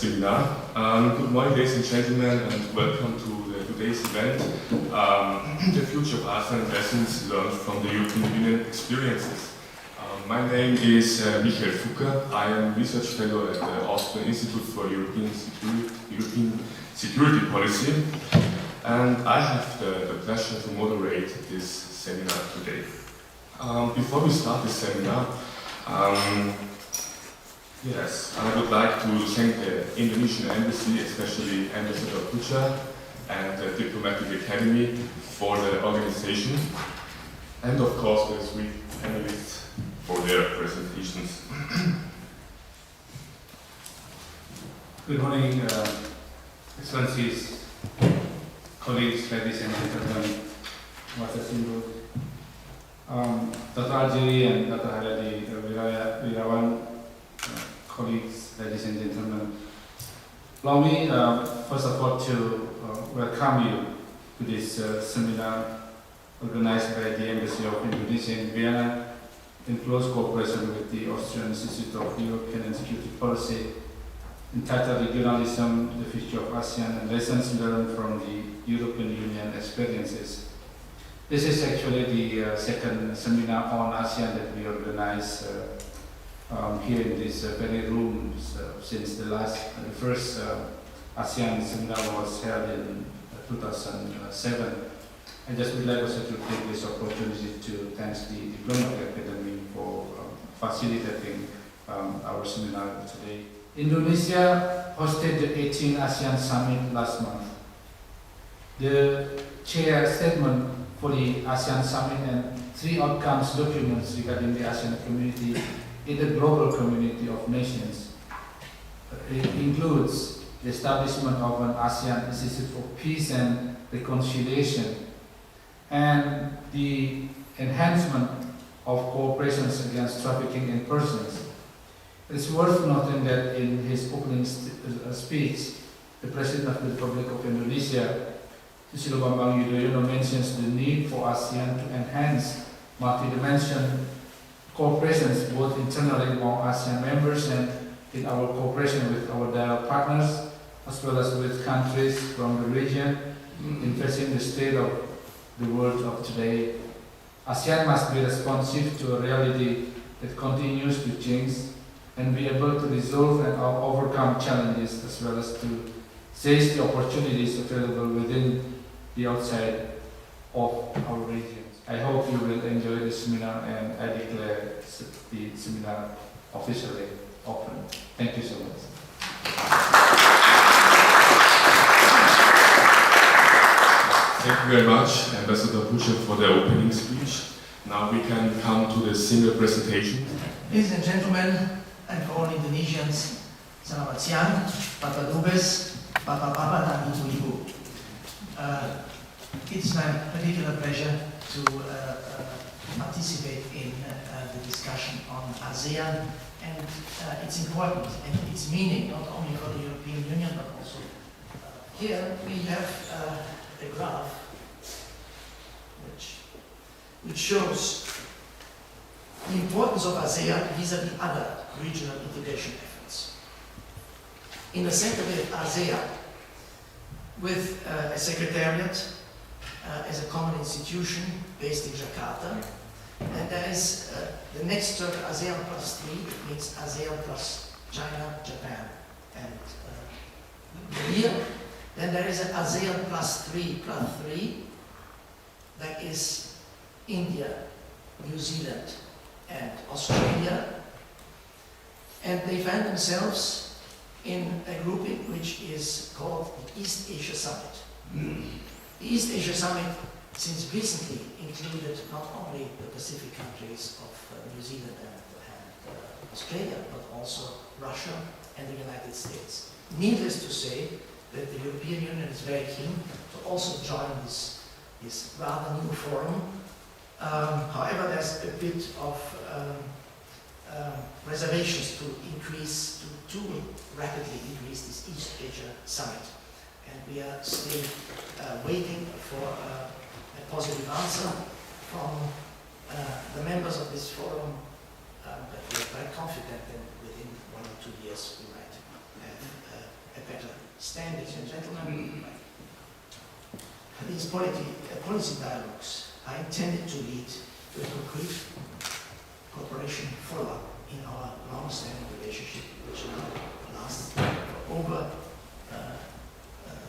seminar. Good morning, ladies and gentlemen, and welcome to today's event, The Future of ASEAN Lessons Learned from the European Union Experiences. My name is Michael Fucker. I am Research Fellow at the Austrian Institute for European Security Policy, and I have the pleasure to moderate this seminar today. Before we start the seminar, yes, I would like to thank the Indonesian Embassy, especially Ambassador Pucha and the Diplomatic Academy for the organization, and of course the three panelists for their presentations. Good morning, Excellencies, colleagues, ladies and gentlemen, Dr. Aljiri and Dr. Haryadi Wirawan, colleagues, ladies and gentlemen. Allow me, first of all, to welcome you to this seminar organized by the Embassy of Indonesia in Vienna in close cooperation with the Austrian Institute of European and Security Policy, entitled Regionalism, the Future of ASEAN and Lessons Learned from the European Union Experiences. This is actually the second seminar on ASEAN that we organize here in this very room since the first ASEAN seminar was held in 2007. I just would like also to take this opportunity to thank the Diplomatic Academy for facilitating our seminar today. Indonesia hosted the 18th ASEAN Summit last month. The chair statement for the ASEAN Summit and 3 outcomes documents regarding the ASEAN community in the global community of nations. It includes the establishment of an ASEAN Institute for Peace and Reconciliation and the enhancement of cooperation against trafficking in persons. It's worth noting that in his opening speech, the President of the Republic of Indonesia, Susilo Bambang Yudhoyono, mentions the need for ASEAN to enhance multidimensional cooperation both internally among ASEAN members and in our cooperation with our dialogue partners, as well as with countries from the region in facing the state of the world of today. ASEAN must be responsive to a reality that continues to change and be able to resolve and overcome challenges as well as to seize the opportunities available within the outside of our region. I hope you will enjoy this seminar, and I declare the seminar officially open. Thank you so much. Thank you very much, Ambassador Pucha, for the opening speech. Now we can come to the single presentation. Ladies and gentlemen, and for all Indonesians, selamat siang, Bapak Dubes, Bapak-Bapak dan Ibu-Ibu. It's my particular pleasure to participate in the discussion on ASEAN and its importance and its meaning, not only for the European Union, but also here we have a graph which shows the importance of ASEAN vis-à-vis other regional integration efforts. In the center we have ASEAN with a secretariat as a common institution based in Jakarta, and there is the next term, ASEAN plus 3, it means ASEAN plus China, Japan, and Korea. Then there is an ASEAN plus 3 that is India, New Zealand, and Australia, and they find themselves in a grouping which is called the East Asia Summit. The East Asia Summit, since recently, included not only the Pacific countries of New Zealand and Australia, but also Russia and the United States. Needless to say that the European Union is very keen to also join this rather new forum. However, there's a bit of reservations to rapidly increase this East Asia Summit. And we are still waiting for a positive answer from the members of this forum, but we are quite confident that within 1 or 2 years we might have a better stand, ladies and gentlemen. These policy dialogues are intended to lead to a concrete cooperation follow-up in our long-standing relationship, which now lasts for over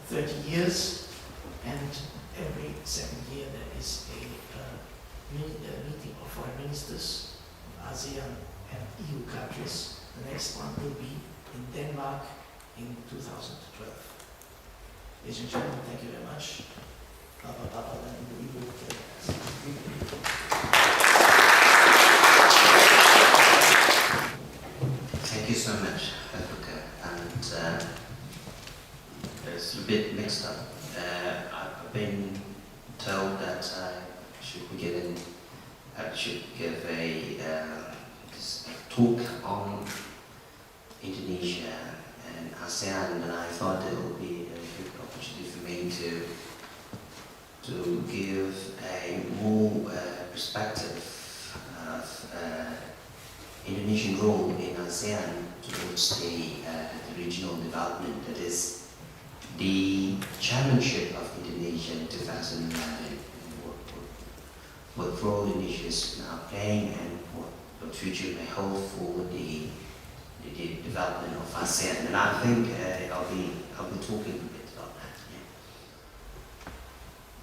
30 years, and every second year there is a meeting of foreign ministers of ASEAN and EU countries. The next one will be in Denmark in 2012. Ladies and gentlemen, thank you very much. Thank you so much, Africa. And it's a bit mixed up. I've been told that I should give a talk on Indonesia and ASEAN, and I thought it would be a good opportunity for me to give a more perspective of Indonesian role in ASEAN towards the regional development. That is the chairmanship of Indonesia in 2011, and what role Indonesia is now playing, and what future may hold for the development of ASEAN. And I think I'll be talking a bit about that. Yeah.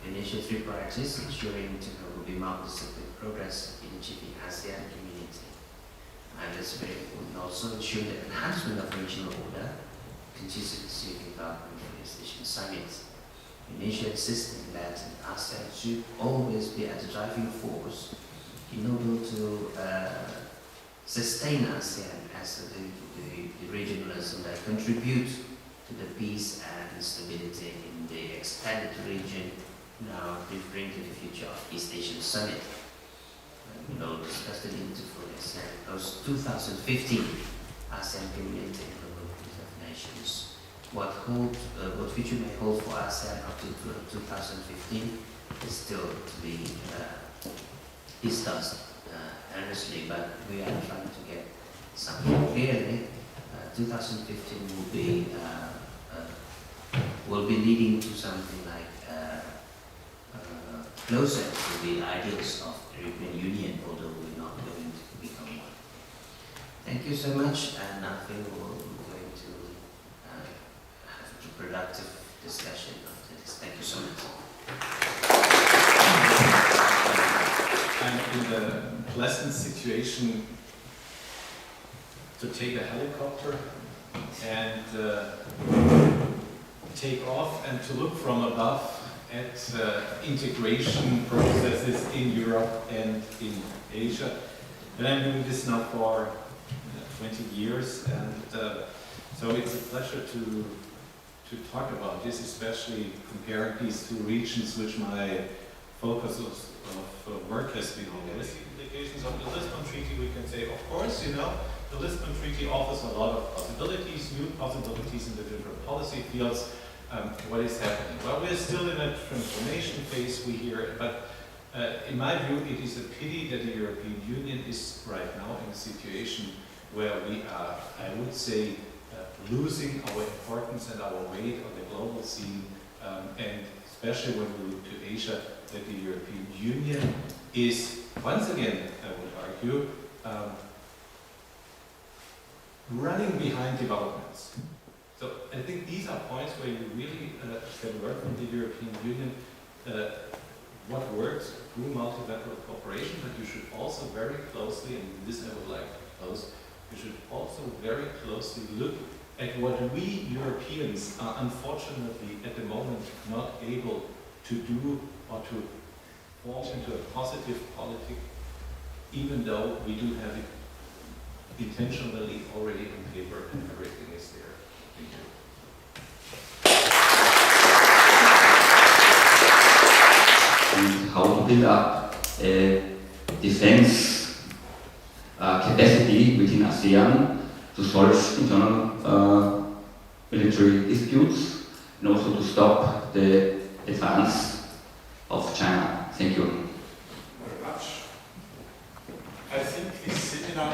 Indonesia 3 priorities ensuring will be multi-sector progress in achieving ASEAN community. And it's very important also ensuring the enhancement of regional order, consistency development for the Station Summit. Indonesia insisted that ASEAN should always be at the driving force in order to sustain ASEAN as the regionalism that contribute to the peace and stability in the expanded region, now referring to the future of East Asian Summit. We will discuss the need for ASEAN post 2015 ASEAN Community and Global Group of Nations. What future may hold for ASEAN up to 2015 is still to be discussed earnestly, but we are trying to get something clearly. 2015 will be leading to something like closer to the ideals of the European Union, although we're not going to become one. Thank you so much, and I think we're going to have a productive discussion after this. Thank you so much. I'm in the pleasant situation to take a helicopter and take off and to look from above at integration processes in Europe and in Asia. And I'm doing this now for 20 years, and so it's a pleasure to talk about this, especially comparing these two regions, which my focus of work has been on. The implications of the Lisbon Treaty, we can say, of course, the Lisbon Treaty offers a lot of possibilities, new possibilities in the different policy fields. What is happening? Well, we're still in a transformation phase, we hear, but in my view, it is a pity that the European Union is right now in a situation where we are, I would say, losing our importance and our weight on the global scene, and especially when we look to Asia, that the European Union is, once again, I would argue, running behind developments. So I think these are points where you really can learn from the European Union what works through multilateral cooperation, but you should also very closely, and this I would like to close, you should also very closely look at what we Europeans are unfortunately at the moment not able to do or to form into a positive politic, even though we do have it intentionally already on paper and everything is there. Thank you. And how to build up a defense capacity within ASEAN to solve internal military disputes and also to stop the advance of China. Thank you. Very much. I think this seminar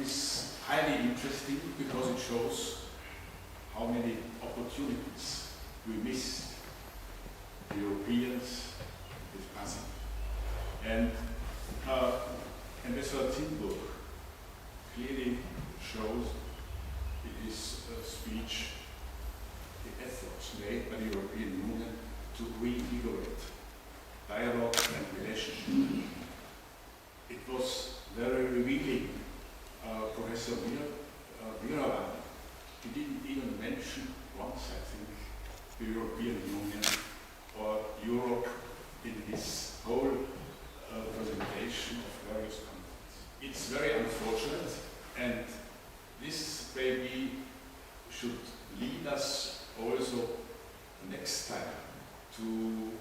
is highly interesting because it shows how many opportunities we missed, the Europeans with ASEAN. And the 13th book clearly shows in his speech the efforts made by the European Union to reinvigorate dialogue and relationship. It was very revealing. Professor Viravan, he didn't even mention once, I think, the European Union or Europe in his whole presentation of various countries. It's very unfortunate, and this maybe should lead us also next time to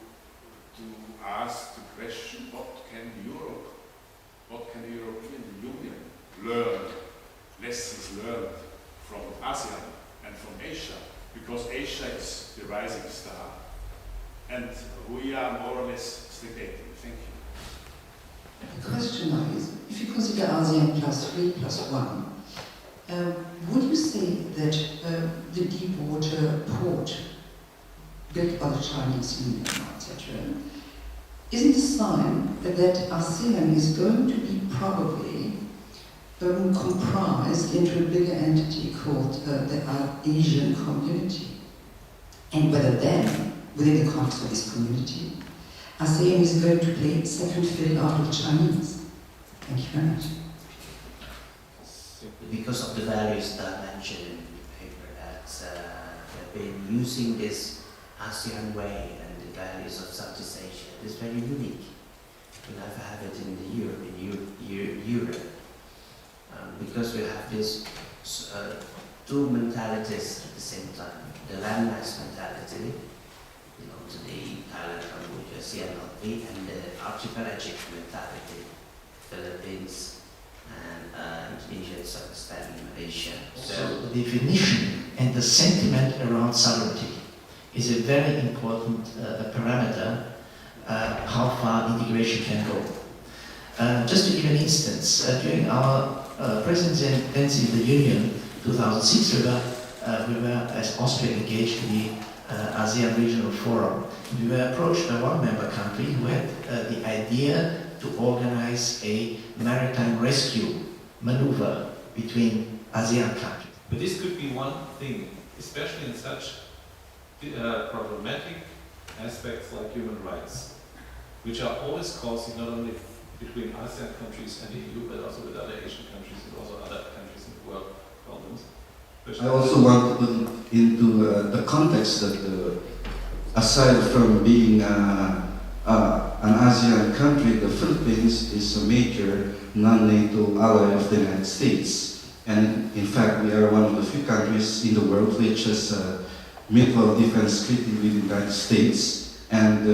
ask the question, what can Europe, what can the European Union learn, lessons learned from ASEAN and from Asia, because Asia is the rising star and we are more or less stagnating. Thank you. The question now is, if you consider ASEAN +3+1, would you say that the deep water port built by the Chinese Union, etc., isn't a sign that ASEAN is going to be probably comprised into a bigger entity called the Asian community? And whether then, within the context of this community, ASEAN is going to play second fiddle after the Chinese? Thank you very much. Because of the values that I mentioned in the paper, that they've been using this ASEAN way and the values of Southeast Asia. It is very unique. We never have it in Europe. Because we have these two mentalities at the same time. The landmass mentality, to the Thailand, Cambodia, CNLP, and the archipelagic mentality, Philippines, and Indonesia, Southeast Malaysia. So the definition and the sentiment around sovereignty is a very important parameter how far integration can go. Just to give an instance, during our presidency in the Union 2006, we were as Austria engaged in the ASEAN Regional Forum. We were approached by one member country who had the idea to organize a maritime rescue maneuver between ASEAN countries. But this could be one thing, especially in such problematic aspects like human rights, which are always causing not only between ASEAN countries and the EU, but also with other Asian countries and also other countries in the world problems. I also want to put into the context that aside from being an ASEAN country, the Philippines is a major non-NATO ally of the United States. And in fact, we are one of the few countries in the world which has a mutual defense treaty with the United States. And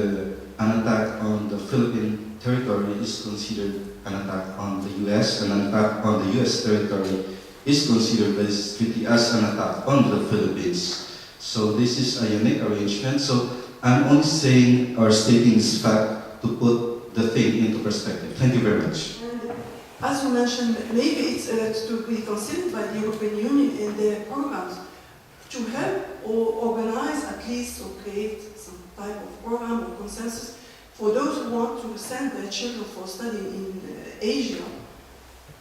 an attack on the Philippine territory is considered an attack on the US, and an attack on the US territory is considered by this treaty as an attack on the Philippines. So this is a unique arrangement. So I'm only saying or stating this fact to put the thing into perspective. Thank you very much. And as you mentioned, maybe it's to be considered by the European Union in their programs to help or organize at least or create some type of program or consensus for those who want to send their children for study in Asia,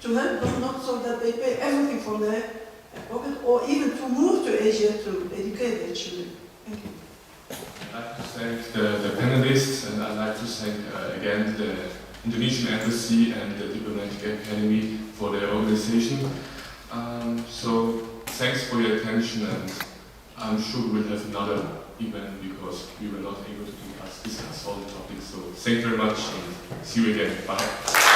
to help them not so that they pay everything from their pocket, or even to move to Asia to educate their children. Thank you. I'd like to thank the panelists, and I'd like to thank again the Indonesian Embassy and the Diplomatic Academy for their organization. So thanks for your attention, and I'm sure we'll have another event because we were not able to discuss all the topics. So thank you very much and see you again. Bye.